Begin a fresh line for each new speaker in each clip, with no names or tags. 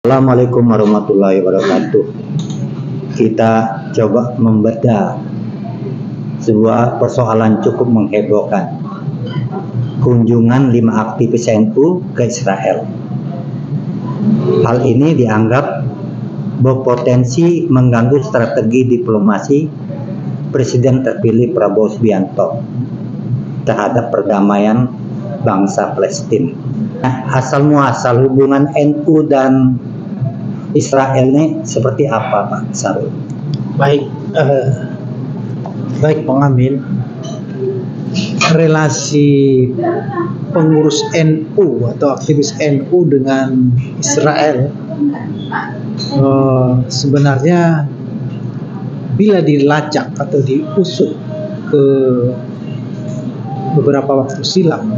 Assalamualaikum warahmatullahi wabarakatuh. Kita coba membedah sebuah persoalan cukup menghebohkan. Kunjungan 5 aktivis NU ke Israel. Hal ini dianggap berpotensi mengganggu strategi diplomasi Presiden terpilih Prabowo Subianto terhadap perdamaian bangsa Palestina. Asal muasal hubungan NU dan Israel ini seperti apa, Pak Sarul?
Baik, Bang Amin. Relasi pengurus NU atau aktivis NU dengan Israel sebenarnya bila dilacak atau diusut ke beberapa waktu silam,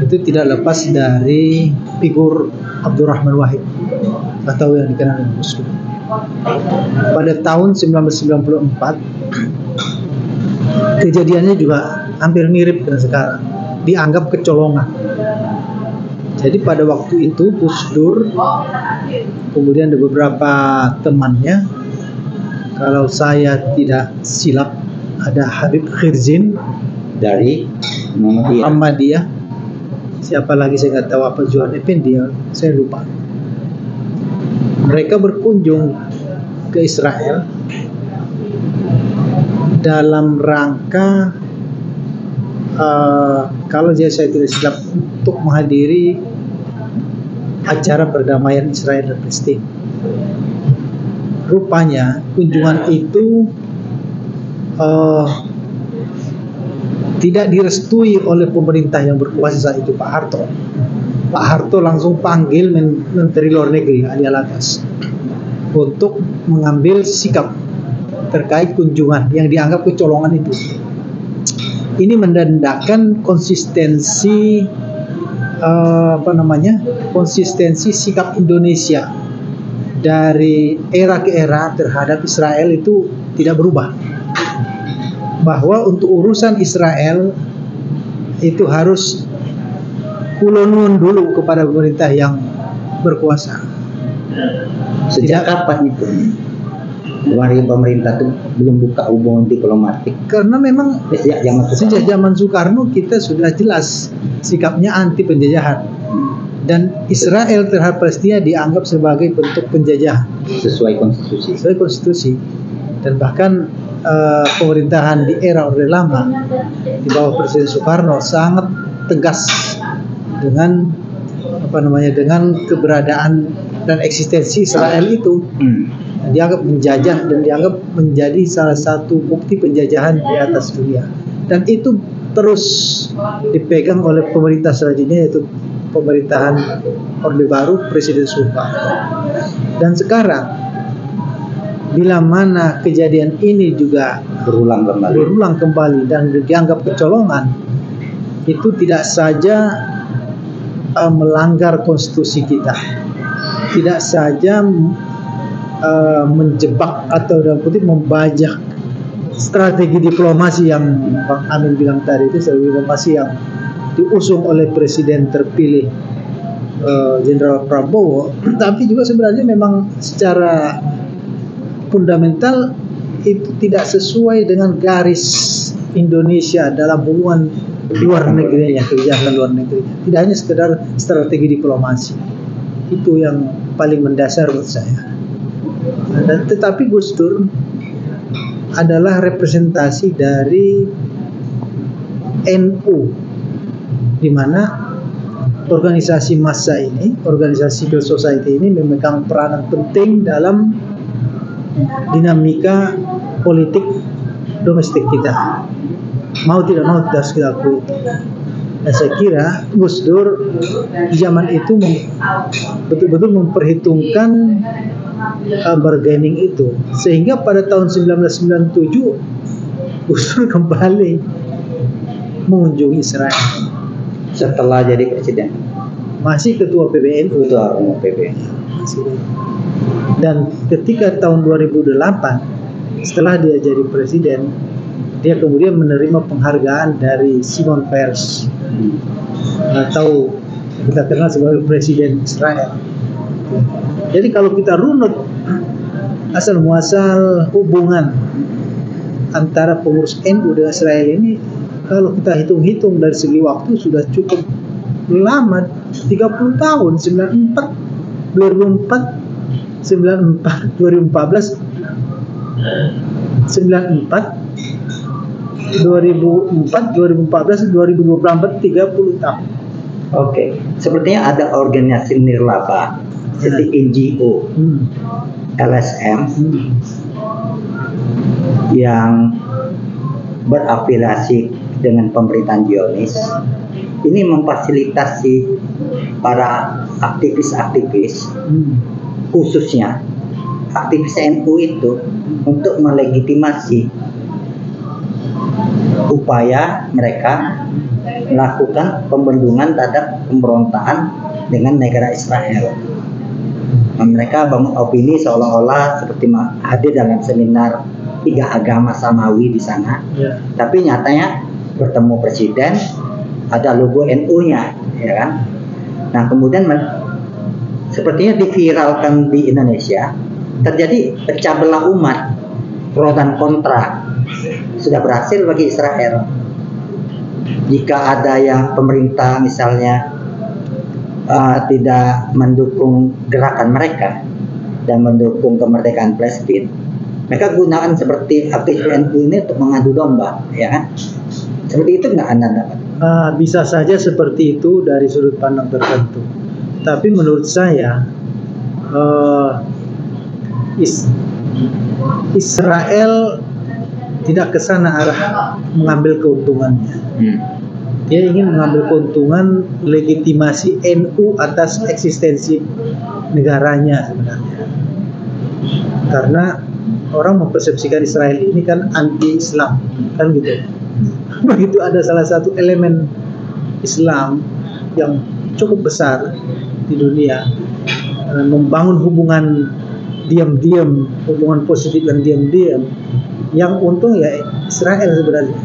itu tidak lepas dari figur Abdurrahman Wahid atau yang dikenal dengan Gus Dur. Pada tahun 1994 kejadiannya juga hampir mirip dengan sekarang, dianggap kecolongan. Jadi pada waktu itu Gus Dur, kemudian ada beberapa temannya, kalau saya tidak silap ada Habib Khirzin dari Muhammadiyah, siapa lagi saya nggak tahu, apa Juhan Effendi, saya lupa. Mereka berkunjung ke Israel dalam rangka kalau saya tidak silap untuk menghadiri acara perdamaian Israel dan Palestina. Rupanya kunjungan itu tidak direstui oleh pemerintah yang berkuasa saat itu, Pak Harto. Pak Harto langsung panggil Menteri Luar Negeri Ali Alatas untuk mengambil sikap terkait kunjungan yang dianggap kecolongan itu. Ini menandakan konsistensi konsistensi sikap Indonesia dari era ke era terhadap Israel itu tidak berubah. Bahwa untuk urusan Israel itu harus kulonun dulu kepada pemerintah yang berkuasa.
Sejak kapan itu? Kemarin pemerintah itu belum buka hubungan diplomatik.
Karena memang sejak zaman Soekarno kita sudah jelas sikapnya anti penjajahan. Dan Israel terhadap Palestina dianggap sebagai bentuk penjajahan
Sesuai konstitusi.
Dan bahkan pemerintahan di era Orde Lama di bawah Presiden Soekarno sangat tegas dengan dengan keberadaan dan eksistensi Israel itu. Dianggap menjajah dan dianggap menjadi salah satu bukti penjajahan di atas dunia. Dan itu terus dipegang oleh pemerintah selanjutnya, yaitu pemerintahan Orde Baru Presiden Soekarno. Dan sekarang bila mana kejadian ini juga berulang kembali dan dianggap kecolongan, itu tidak saja melanggar konstitusi kita, tidak saja menjebak atau dalam kutip membajak strategi diplomasi yang Bang Amin bilang tadi, itu strategi diplomasi yang diusung oleh Presiden terpilih Jenderal Prabowo, tapi juga sebenarnya memang secara fundamental itu tidak sesuai dengan garis Indonesia dalam hubungan luar negerinya, kebijakan luar negerinya. Tidak hanya sekedar strategi diplomasi, itu yang paling mendasar menurut saya. Dan tetapi Gus Dur adalah representasi dari NU, di mana organisasi massa ini, organisasi civil society ini memegang peranan penting dalam dinamika politik domestik kita. Mau tidak mau harus kita akui. Dan saya kira Gus Dur di zaman itu betul-betul memperhitungkan bargaining itu, sehingga pada tahun 1997 Gus Dur kembali mengunjungi Israel
Setelah jadi presiden,
masih ketua PBNU. Dan ketika tahun 2008 setelah dia jadi presiden, dia kemudian menerima penghargaan dari Shimon Peres atau kita kenal sebagai Presiden Israel. Jadi kalau kita runut asal muasal hubungan antara pengurus NU dengan Israel ini, kalau kita hitung-hitung dari segi waktu sudah cukup lama, 30 tahun, 94, 2004, 94, 2014, 94, 2004, 2014, 2024, 30 tahun.
Oke, sepertinya ada organisasi nirlaba seperti NGO, LSM yang berafiliasi dengan pemerintahan Zionis. Ini memfasilitasi para aktivis-aktivis, khususnya aktivis NU itu, untuk melegitimasi upaya mereka melakukan pembendungan terhadap pemberontakan dengan negara Israel. Nah, mereka bangun opini seolah-olah seperti hadir dalam seminar 3 agama samawi di sana, tapi nyatanya bertemu presiden, ada logo NU-nya, ya kan? Nah, kemudian sepertinya diviralkan di Indonesia, terjadi pecah belah umat, pro dan kontra, sudah berhasil bagi Israel. Jika ada yang pemerintah misalnya tidak mendukung gerakan mereka dan mendukung kemerdekaan Palestina, mereka gunakan seperti aktivis NU ini untuk mengadu domba, ya kan? Seperti itu nggak Anda dapat?
Bisa saja seperti itu dari sudut pandang tertentu. Tapi menurut saya Israel tidak ke sana arah mengambil keuntungannya. Dia ingin mengambil keuntungan legitimasi NU atas eksistensi negaranya sebenarnya. Karena orang mempersepsikan Israel ini kan anti-Islam, kan gitu. Begitu ada salah satu elemen Islam yang cukup besar di dunia membangun hubungan diam-diam, hubungan positif dan diam-diam, yang untung ya Israel sebenarnya,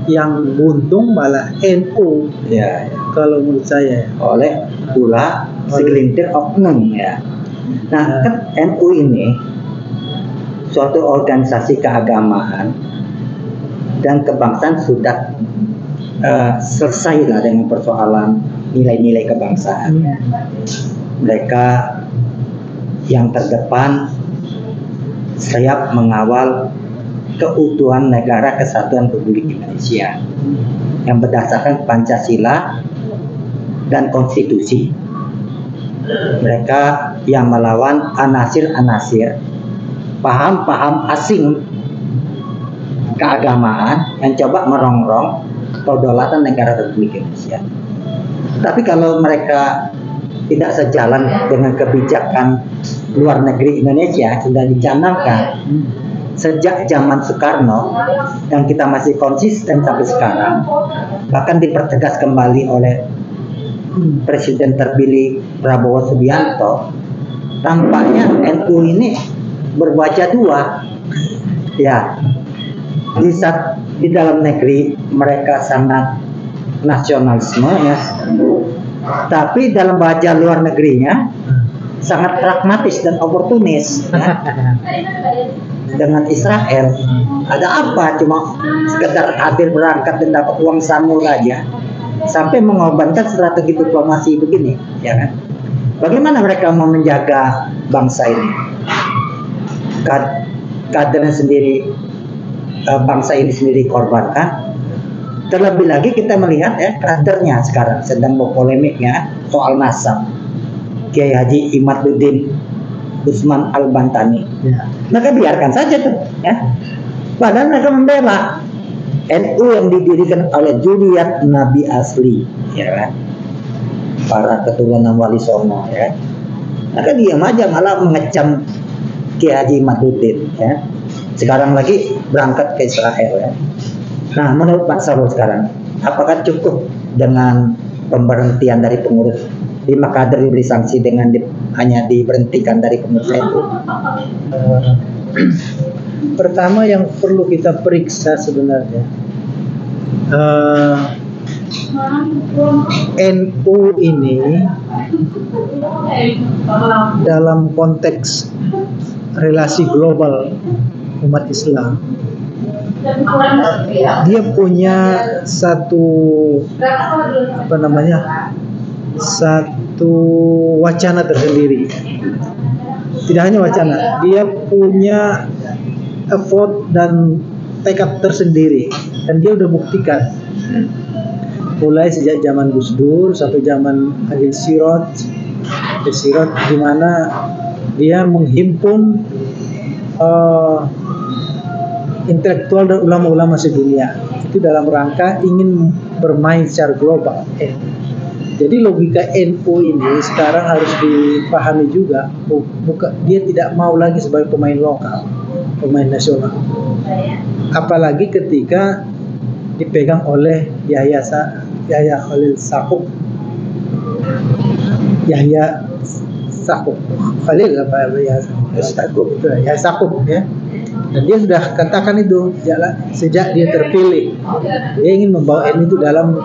yang buntung malah NU,
ya,
kalau menurut saya,
oleh pula segelintir oknum, ya. Nah, kan NU ini suatu organisasi keagamaan dan kebangsaan sudah selesai lah dengan persoalan nilai-nilai kebangsaan. Mereka yang terdepan siap mengawal keutuhan negara kesatuan Republik Indonesia yang berdasarkan Pancasila dan konstitusi. Mereka yang melawan anasir-anasir paham-paham asing keagamaan yang coba merongrong kedaulatan negara Republik Indonesia. Tapi kalau mereka tidak sejalan dengan kebijakan luar negeri Indonesia sudah dicanangkan sejak zaman Soekarno, yang kita masih konsisten sampai sekarang, bahkan dipertegas kembali oleh Presiden terpilih Prabowo Subianto, tampaknya NU ini berwajah dua, ya. Di dalam negeri mereka sangat nasionalisme, ya, tapi dalam wajah luar negerinya sangat pragmatis dan oportunis, ya. Dengan Israel ada apa, cuma sekedar hadir berangkat dan dapat uang samur aja, sampai mengorbankan strategi diplomasi begini, ya kan? Bagaimana mereka mau menjaga bangsa ini? Kadernya sendiri, bangsa ini sendiri korbankan. Terlebih lagi kita melihat, ya, kadernya sekarang sedang berpolemiknya soal nasab. Kiai Haji Imaduddin Usman Al-Bantani, ya. Maka biarkan saja tuh, ya. Padahal mereka membela NU yang didirikan oleh zuriat Nabi asli, ya kan? Para keturunan Wali Songo, ya. Maka diam aja, malah mengecam Kiai Haji Imaduddin, ya. Sekarang lagi berangkat ke Israel, ya. Nah, menurut Pak Sarul sekarang, apakah cukup dengan pemberhentian dari pengurus 5 kader diberi sanksi dengan hanya diberhentikan dari pengurus NU?
Pertama yang perlu kita periksa sebenarnya, NU ini dalam konteks relasi global umat Islam, dia punya satu satu wacana tersendiri. Tidak hanya wacana, dia punya effort dan tekad tersendiri, dan dia udah buktikan mulai sejak zaman Gus Dur sampai zaman Adil Sirot, di mana dia menghimpun intelektual dan ulama-ulama sedunia itu dalam rangka ingin bermain secara global. Jadi logika NU ini sekarang harus dipahami juga, dia tidak mau lagi sebagai pemain lokal, pemain nasional. Apalagi ketika dipegang oleh Yahya Khalil Stakuf. Yahya Stakuf. Khalil apa ya? Stakuf. Ya Stakuf ya. Dan dia sudah katakan itu sejak dia terpilih. Dia ingin membawa NU itu dalam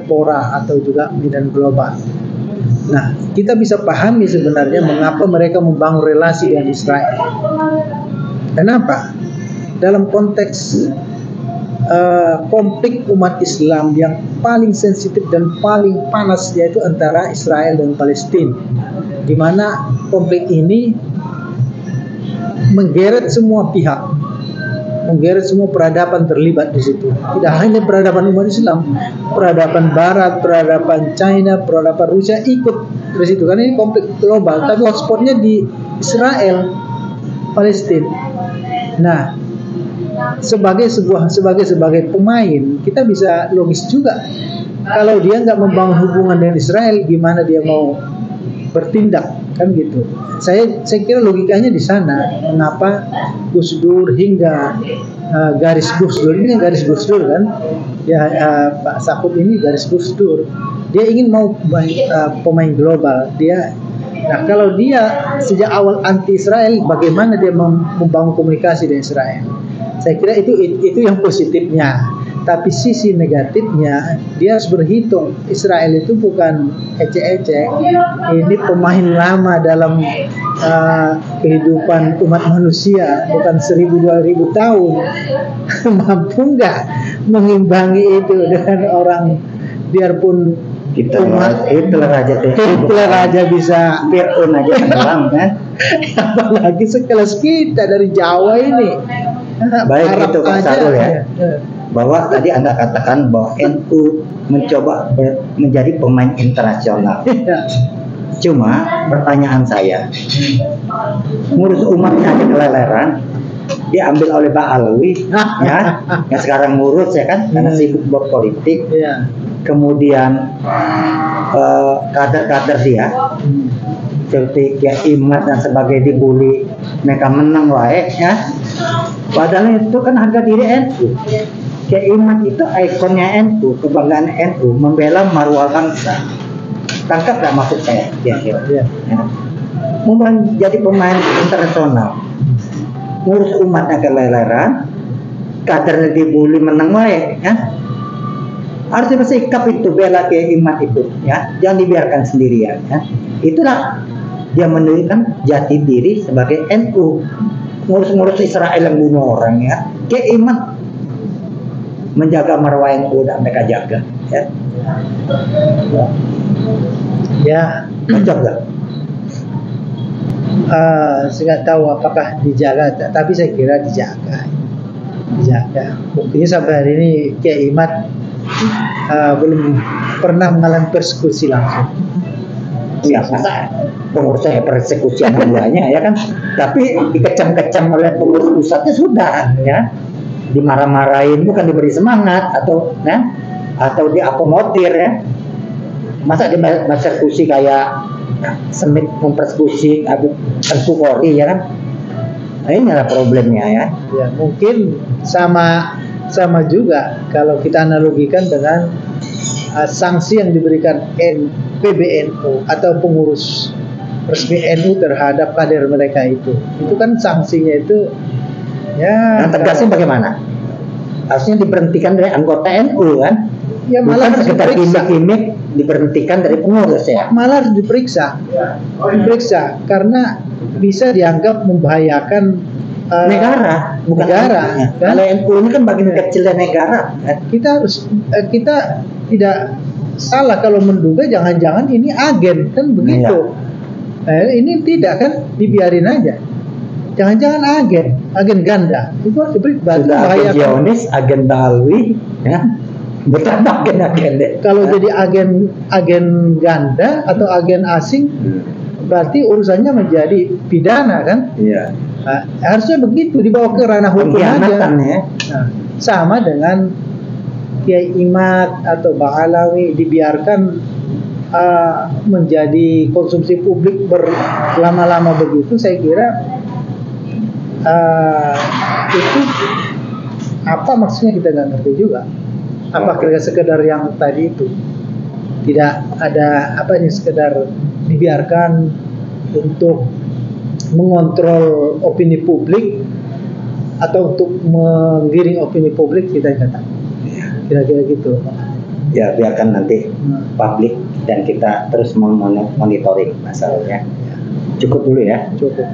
pora atau juga medan global. Nah, kita bisa pahami sebenarnya mengapa mereka membangun relasi dengan Israel. Kenapa? Dalam konteks konflik umat Islam yang paling sensitif dan paling panas, yaitu antara Israel dan Palestina, di mana konflik ini menggeret semua pihak, menggeret semua peradaban terlibat di situ. Tidak hanya peradaban umat Islam, peradaban Barat, peradaban China, peradaban Rusia ikut di situ. Karena ini konflik global, tapi hotspotnya di Israel, Palestina. Nah, sebagai pemain, kita bisa logis juga. Kalau dia nggak membangun hubungan dengan Israel, gimana dia mau bertindak, kan gitu. Saya kira logikanya di sana. Mengapa Gus Dur hingga garis Gus Dur ini garis Gus Dur kan? Ya Pak Stakuf ini garis Gus Dur. Dia ingin mau pemain global. Nah kalau dia sejak awal anti Israel, bagaimana dia membangun komunikasi dengan Israel? Saya kira itu yang positifnya. Tapi sisi negatifnya, dia harus berhitung Israel itu bukan ecek-ecek. Ini pemain lama dalam kehidupan umat manusia, bukan 1000-2000 tahun. Mampu nggak mengimbangi itu dengan orang, biarpun Hitler aja bisa Fir'aun aja tenggelam kan? Apalagi sekelas kita dari Jawa ini.
Baik itu Pak Sarul ya. Bahwa tadi Anda katakan bahwa NU mencoba menjadi pemain internasional. Cuma pertanyaan saya, ngurus umatnya aja keleleran, diambil oleh Pak Alwi, ya, yang sekarang ngurus ya kan, karena sibuk berpolitik. Kemudian kader-kader dia seperti Kiai Imad dan sebagainya dibully, mereka menang wae ya. Padahal itu kan harga diri NU. Kiai Imad itu ikonnya NU, kebanggaan NU, membela marwah bangsa. Tangkap gak maksud saya? Ya. Mau jadi pemain internasional, ngurus umatnya keleleran, kadernya dibully menang wae ya. Harusnya bersikap itu, bela Kiai Imad itu ya, jangan dibiarkan sendirian ya. Itulah dia menunjukkan jati diri sebagai NU. Ngurus Israel yang bunuh orang ya, Kiai Imad menjaga marwah NU dan mereka jaga ya. Cocok gak?
Saya nggak tahu apakah dijaga, tapi saya kira dijaga. Buktinya sampai hari ini Kiai Imad belum pernah mengalami persekusi langsung.
Ya masa pengurusnya persekusi namanya ya kan, tapi dikecam-kecam oleh pengurus pusatnya sudah ya, dimarah-marahin, bukan diberi semangat atau diakomodir ya. Masa di persekusi kayak Semit mempersekusi Tengku Polri ya kan. Nah, ini adalah problemnya ya.
Ya mungkin sama juga kalau kita analogikan dengan sanksi yang diberikan PBNU atau pengurus resmi NU terhadap kader mereka itu kan sanksinya itu ya.
Nah, tegasnya bagaimana? harusnya diberhentikan dari anggota NU kan?
Ya malah
Bukan
harus
sekedar
diperiksa.
gimmick diberhentikan dari pengurus ya.
Malah harus diperiksa karena bisa dianggap membahayakan
Negara, bukan
negara.
NU-nya. Kalau NU ini kan bagian kecil dari negara. Kan?
Kita tidak salah kalau menduga jangan-jangan ini agen kan begitu. Ini tidak kan dibiarin aja. Jangan-jangan agen ganda itu harus berarti
Sudah agen
membahayakan.
Zionis, agen Balawi, ya. Bukan agen deh.
Kalau jadi agen ganda atau agen asing, berarti urusannya menjadi pidana kan?
Iya.
Nah, harusnya begitu dibawa ke ranah hukum aja.
Pengkhianatan ya.
Nah, sama dengan Kiai Imad atau Bang Alawi dibiarkan menjadi konsumsi publik berlama-lama begitu, saya kira itu apa maksudnya kita nggak ngerti juga. Apa kira sekedar yang tadi itu tidak ada apa ini sekedar dibiarkan untuk mengontrol opini publik atau untuk menggiring opini publik, kita nggak tahu. Kira-kira gitu.
Ya biarkan nanti publik dan kita terus monitoring masalahnya. Cukup dulu ya.
Cukup.